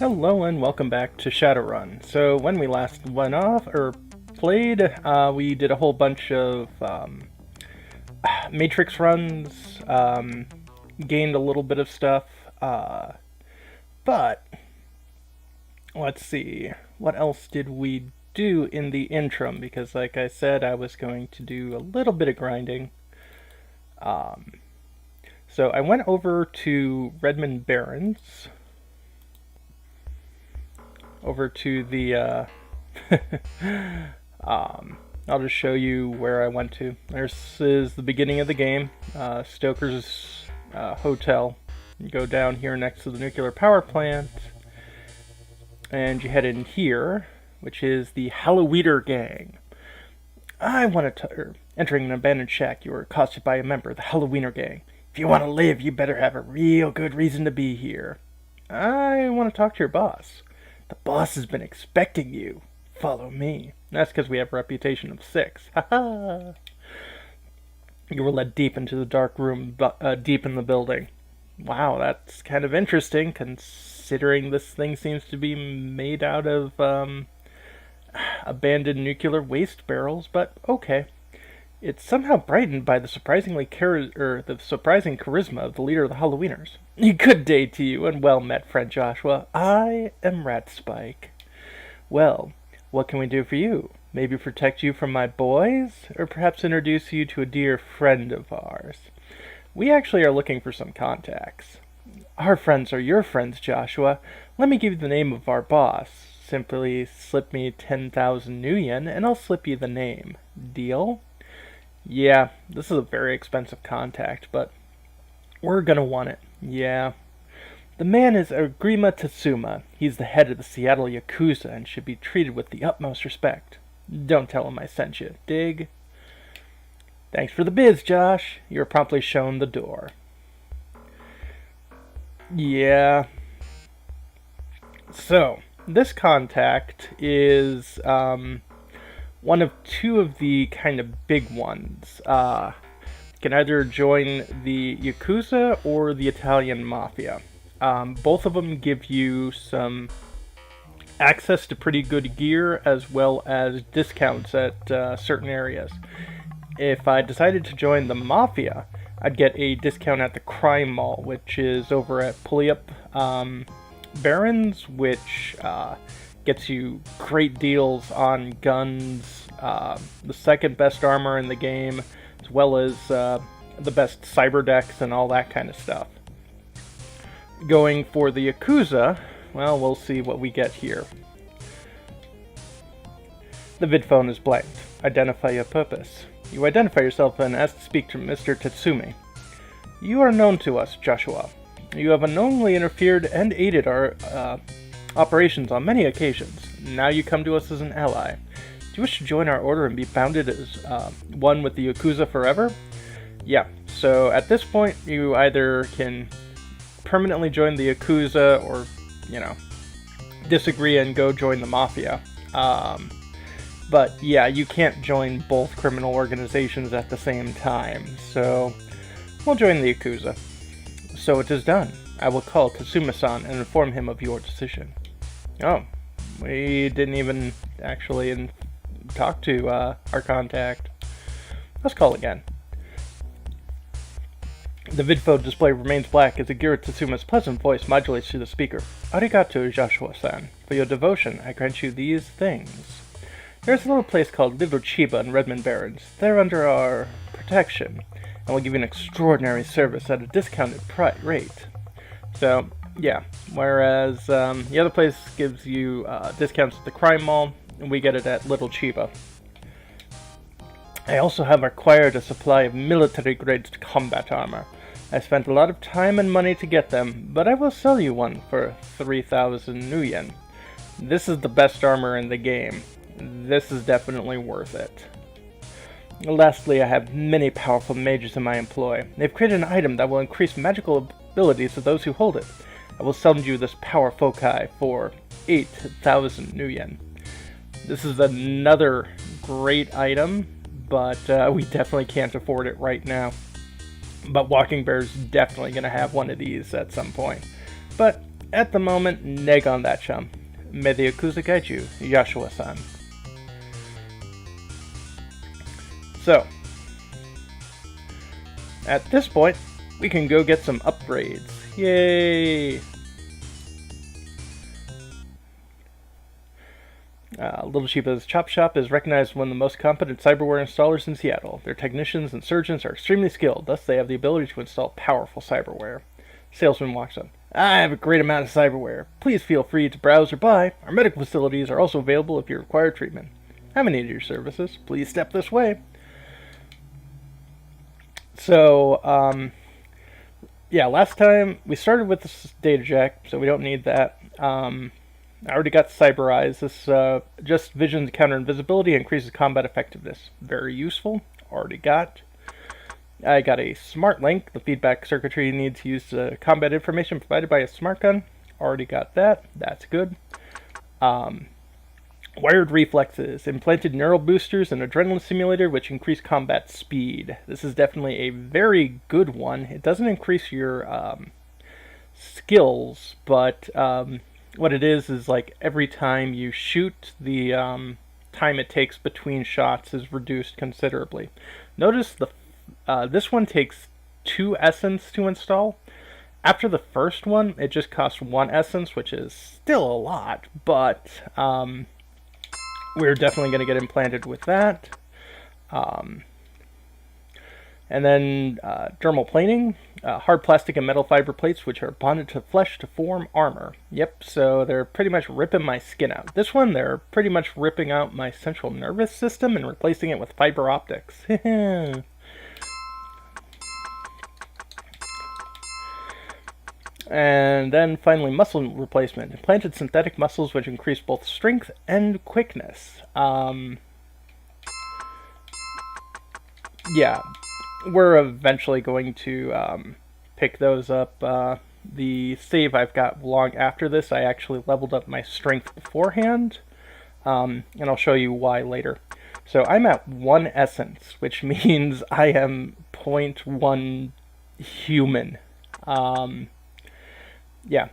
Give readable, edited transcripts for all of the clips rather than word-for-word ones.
Hello and welcome back to Shadowrun. So when we last went off, or played, we did a whole bunch of Matrix runs, gained a little bit of stuff, but let's see, what else did we do in the interim? Because like I said, I was going to do a little bit of grinding. So I went over to Redmond Barrens, over to the I'll just show you where I went to. This is the beginning of the game, Stokers Hotel. You go down here next to the nuclear power plant, and you head in here, which is the Halloweeder Gang. Entering an abandoned shack, you were accosted by a member of the Halloweeder Gang. If you want to live, you better have a real good reason to be here. I want to talk to your boss. The boss has been expecting you. Follow me. That's because we have a reputation of 6. Ha. You were led deep into the dark room, deep in the building. Wow, that's kind of interesting, considering this thing seems to be made out of abandoned nuclear waste barrels, but okay. It's somehow brightened by the surprising charisma of the leader of the Halloweeners. Good day to you, and well met, friend Joshua. I am Rat Spike. Well, what can we do for you? Maybe protect you from my boys? Or perhaps introduce you to a dear friend of ours? We actually are looking for some contacts. Our friends are your friends, Joshua. Let me give you the name of our boss. Simply slip me 10,000 new yen, and I'll slip you the name. Deal? Yeah, this is a very expensive contact, but we're gonna want it. Yeah. The man is Agrima Tatsuma. He's the head of the Seattle Yakuza and should be treated with the utmost respect. Don't tell him I sent you. Dig? Thanks for the biz, Josh. You were promptly shown the door. Yeah. So, this contact is, one of two of the kind of big ones. Can either join the Yakuza or the Italian Mafia. Both of them give you some access to pretty good gear as well as discounts at certain areas. If I decided to join the Mafia, I'd get a discount at the Crime Mall, which is over at Pulliup Barrens, which gets you great deals on guns, the second best armor in the game, as well as the best cyber decks and all that kind of stuff. Going for the Yakuza, well, we'll see what we get here. The vid phone is blanked. Identify your purpose. You identify yourself and ask to speak to Mr. Tatsumi. You are known to us, Joshua. You have unknowingly interfered and aided our operations on many occasions. Now you come to us as an ally. Do you wish to join our order and be bounded as one with the Yakuza forever? Yeah, so at this point you either can permanently join the Yakuza or, disagree and go join the Mafia. But yeah, you can't join both criminal organizations at the same time, so we'll join the Yakuza. So it is done. I will call Tatsuma-san and inform him of your decision. Oh, we didn't even actually talk to our contact. Let's call again. The vidphone display remains black as Agira Tatsuma's pleasant voice modulates through the speaker. Arigato, Joshua-san. For your devotion, I grant you these things. There's a little place called Little Chiba in Redmond Barrens. They're under our protection, and will give you an extraordinary service at a discounted rate. So, yeah, whereas the other place gives you discounts at the Crime Mall, and we get it at Little Chiba. I also have acquired a supply of military-grade combat armor. I spent a lot of time and money to get them, but I will sell you one for 3,000 new yen. This is the best armor in the game. This is definitely worth it. Lastly, I have many powerful mages in my employ. They've created an item that will increase magical abilities of those who hold it. I will sell you this power foci for 8,000 new yen. This is another great item, but we definitely can't afford it right now. But Walking Bear's definitely going to have one of these at some point. But at the moment, neg on that, chum. May the Yakuza guide you, Yashua-san. So, at this point, we can go get some upgrades. Yay! Little Chiba's Chop Shop is recognized as one of the most competent cyberware installers in Seattle. Their technicians and surgeons are extremely skilled, thus they have the ability to install powerful cyberware. Salesman walks on. I have a great amount of cyberware. Please feel free to browse or buy. Our medical facilities are also available if you require treatment. Have a need of your services. Please step this way. So, yeah, last time we started with this data jack, so we don't need that. I already got Cyber Eyes. This just vision to counter invisibility, increases combat effectiveness. Very useful. Already got. I got a Smart Link, the feedback circuitry you need to use combat information provided by a smart gun. Already got that. That's good. Wired reflexes, implanted neural boosters, and adrenaline simulator, which increase combat speed. This is definitely a very good one. It doesn't increase your skills, but what it is like every time you shoot, the time it takes between shots is reduced considerably. Notice this one takes 2 essence to install. After the first one, it just costs 1 essence, which is still a lot, but we're definitely going to get implanted with that. And then dermal planing, hard plastic and metal fiber plates which are bonded to flesh to form armor. Yep, so they're pretty much ripping my skin out. This one, they're pretty much ripping out my central nervous system and replacing it with fiber optics. And then finally, muscle replacement. Implanted synthetic muscles which increase both strength and quickness. Yeah, we're eventually going to pick those up. The save I've got long after this, I actually leveled up my strength beforehand, and I'll show you why later. So I'm at 1 essence, which means I am 0.1 human. Yeah.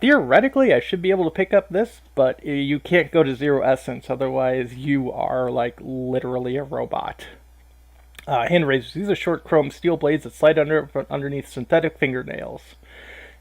Theoretically, I should be able to pick up this, but you can't go to 0 essence, otherwise you are, like, literally a robot. Hand razors. These are short chrome steel blades that slide underneath synthetic fingernails.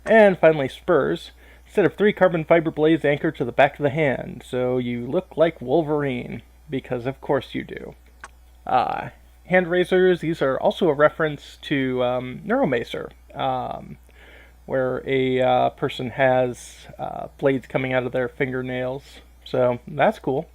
And finally, spurs. Instead of 3 carbon fiber blades anchored to the back of the hand, so you look like Wolverine, because of course you do. Hand razors. These are also a reference to Neuromancer, where a person has blades coming out of their fingernails. So that's cool,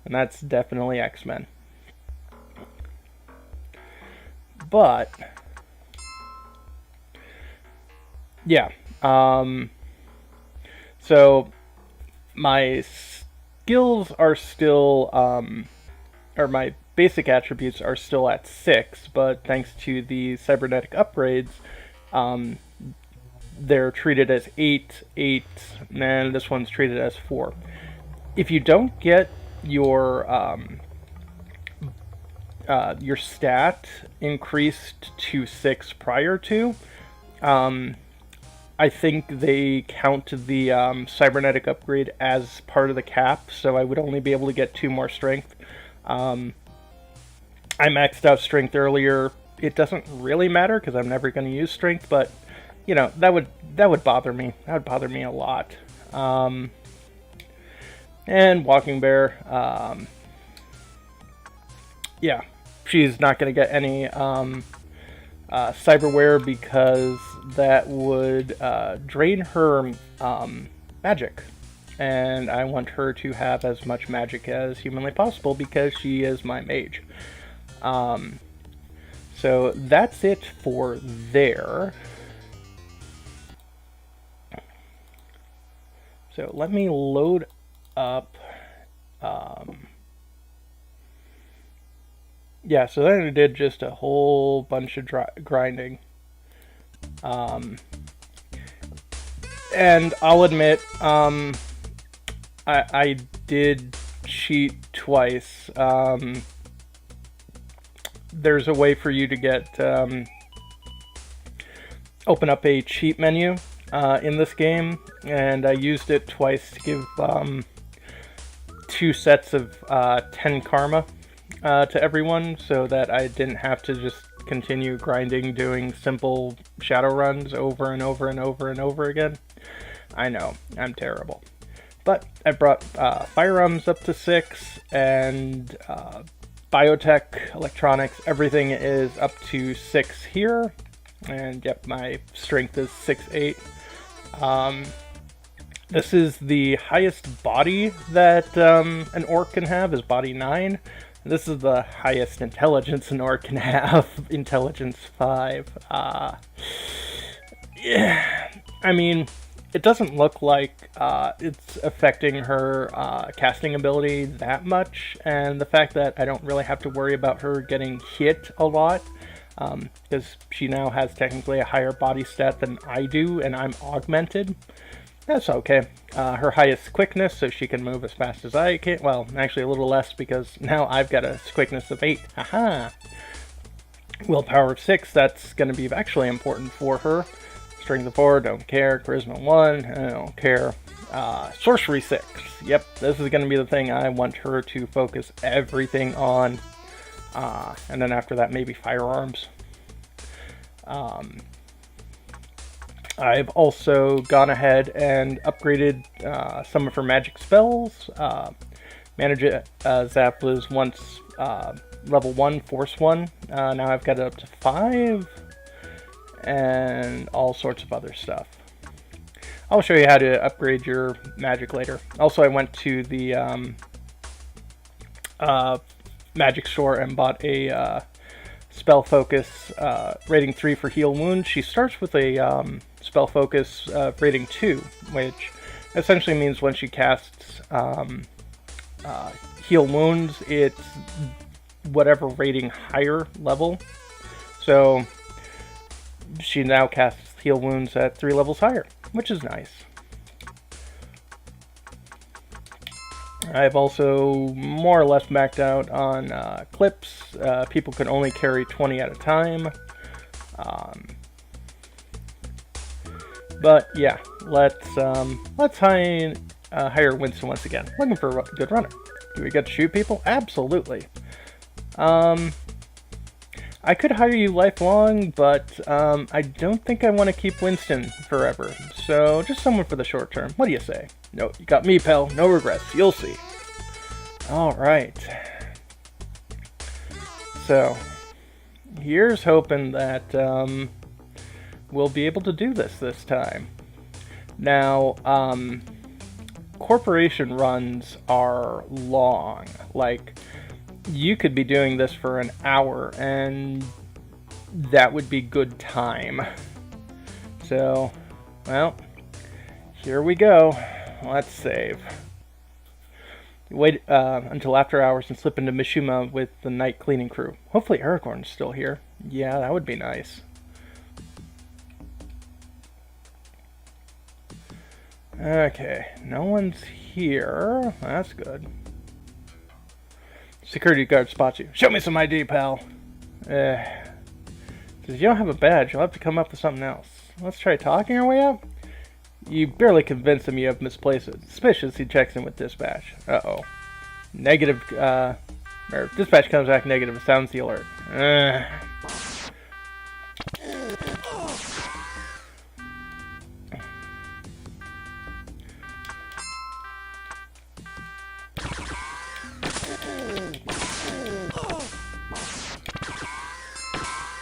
and that's definitely X-Men. But yeah, so my skills are still, or my basic attributes are still at 6, but thanks to the cybernetic upgrades, they're treated as 8, and this one's treated as 4. If you don't get your stat increased to 6 prior to, I think they count the cybernetic upgrade as part of the cap, so I would only be able to get 2 more strength. I maxed out strength earlier. It doesn't really matter because I'm never going to use strength, but you know, that would bother me. That would bother me a lot. And Walking Bear, yeah, she's not going to get any cyberware because that would drain her magic. And I want her to have as much magic as humanly possible because she is my mage. So that's it for there. So let me load up. Yeah, so then I did just a whole bunch of grinding. And I'll admit, I did cheat twice. There's a way for you to get open up a cheat menu in this game, and I used it twice to give 2 sets of 10 karma to everyone, so that I didn't have to just continue grinding doing simple shadow runs over and over and over and over again. I know, I'm terrible. But I brought firearms up to 6, and biotech, electronics, everything is up to 6 here. And yep, my strength is 6'8". This is the highest body that an orc can have, is body 9. This is the highest intelligence an orc can have, intelligence 5. Yeah, I mean, it doesn't look like it's affecting her casting ability that much, and the fact that I don't really have to worry about her getting hit a lot, because she now has technically a higher body stat than I do, and I'm augmented. That's okay. Her highest quickness, so she can move as fast as I can. Well, actually a little less, because now I've got a quickness of 8. Haha! Willpower of 6, that's going to be actually important for her. Strength of 4, don't care. Charisma 1, I don't care. Sorcery 6. Yep, this is going to be the thing I want her to focus everything on. And then after that, maybe firearms. I've also gone ahead and upgraded some of her magic spells. Manage Zap was once level 1, Force 1. Now I've got it up to 5. And all sorts of other stuff. I'll show you how to upgrade your magic later. Also, I went to the magic store and bought a spell focus rating 3 for heal wounds. She starts with a spell focus rating 2, which essentially means when she casts heal wounds, it's whatever rating higher level. So she now casts heal wounds at 3 levels higher, which is nice. I've also more or less maxed out on clips. People can only carry 20 at a time. But yeah, let's hire Winston once again. Looking for a good runner. Do we get to shoot people? Absolutely. I could hire you lifelong, but I don't think I want to keep Winston forever. So just someone for the short term. What do you say? No, you got me, pal. No regrets. You'll see. All right. So here's hoping that we'll be able to do this time. Now, corporation runs are long. Like, you could be doing this for an hour, and that would be good time. So, well, here we go. Let's save. Wait until after hours and slip into Mitsuhama with the night cleaning crew. Hopefully Aragon's still here. Yeah, that would be nice. Okay, no one's here. That's good. Security guard spots you. Show me some ID, pal. Says you don't have a badge. You'll have to come up with something else. Let's try talking our way out. You barely convince him you have misplaced it. Suspicious, he checks in with dispatch. Uh-oh. Negative, or dispatch comes back negative. It sounds the alert.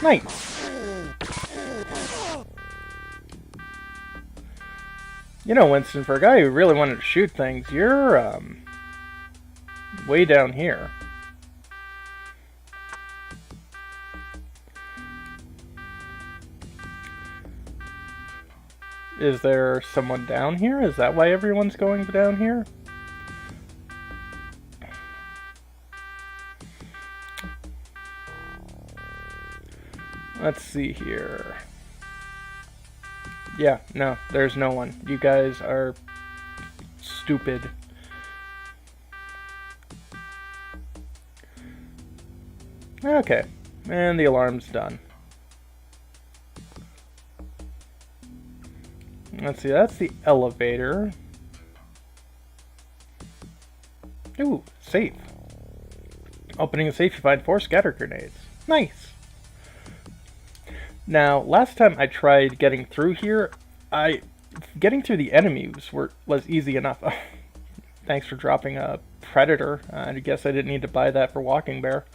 Nice. You know, Winston, for a guy who really wanted to shoot things, you're, way down here. Is there someone down here? Is that why everyone's going down here? Let's see here. Yeah, no, there's no one. You guys are stupid. Okay, and the alarm's done. Let's see, that's the elevator. Ooh, safe. Opening the safe, you find 4 scatter grenades. Nice. Now, last time I tried getting through here, getting through the enemies was easy enough. Thanks for dropping a predator. I guess I didn't need to buy that for Walking Bear.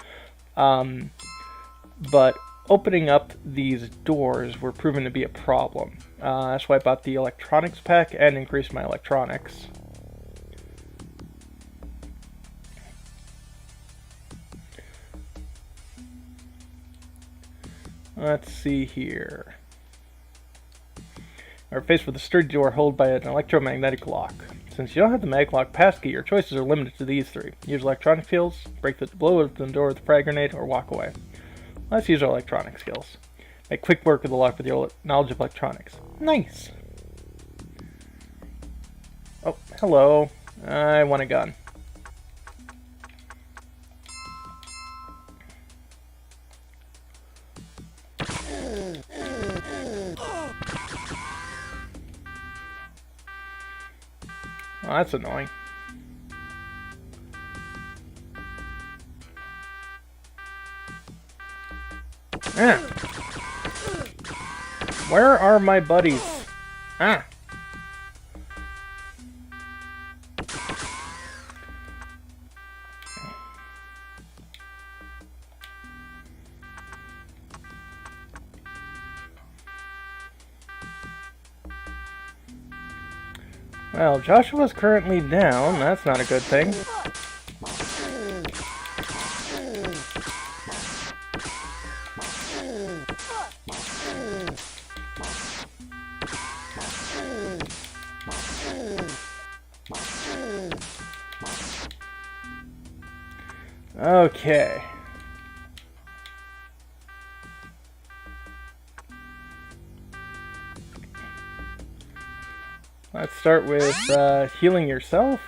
But opening up these doors were proven to be a problem. That's why I bought the electronics pack and increased my electronics. Let's see here. We're faced with a sturdy door held by an electromagnetic lock. Since you don't have the mag lock passkey, your choices are limited to these 3. Use electronic skills, blow open the door with a frag grenade, or walk away. Let's use our electronic skills. Make quick work of the lock with your knowledge of electronics. Nice! Oh, hello. I want a gun. Oh, that's annoying. Ah. Where are my buddies? Ah. Well, Joshua's currently down. That's not a good thing. Okay. Let's start with healing yourself.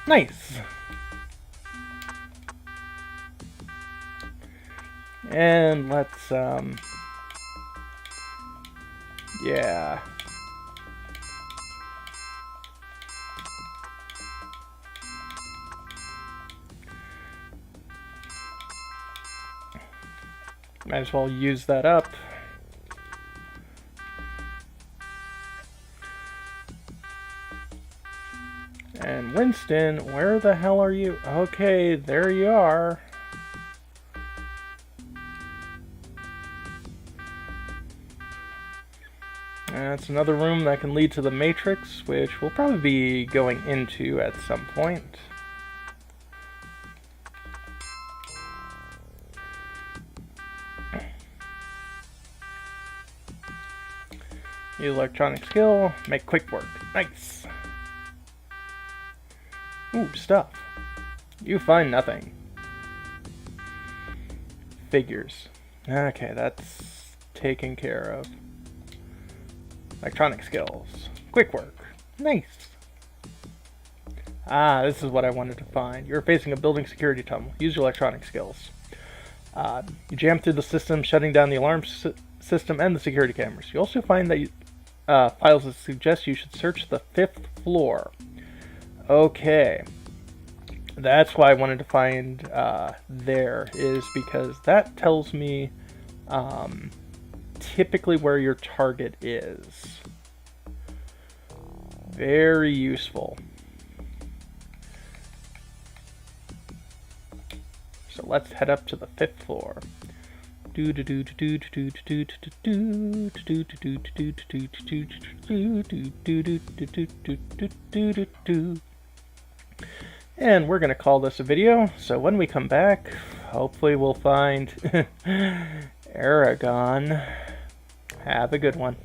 Nice. And let's yeah. Might as well use that up. And Winston, where the hell are you? Okay, there you are. That's another room that can lead to the Matrix, which we'll probably be going into at some point. Use electronic skill, make quick work. Nice. Ooh, stuff. You find nothing. Figures. Okay, that's taken care of. Electronic skills. Quick work. Nice. Ah, this is what I wanted to find. You're facing a building security tunnel. Use your electronic skills. You jam through the system, shutting down the alarm system and the security cameras. You also find that files that suggest you should search the 5th floor. Okay. That's why I wanted to find there, is because that tells me typically where your target is. Very useful. So let's head up to the 5th floor. And we're going to call this a video, so when we come back, hopefully we'll find Aragon. Have a good one.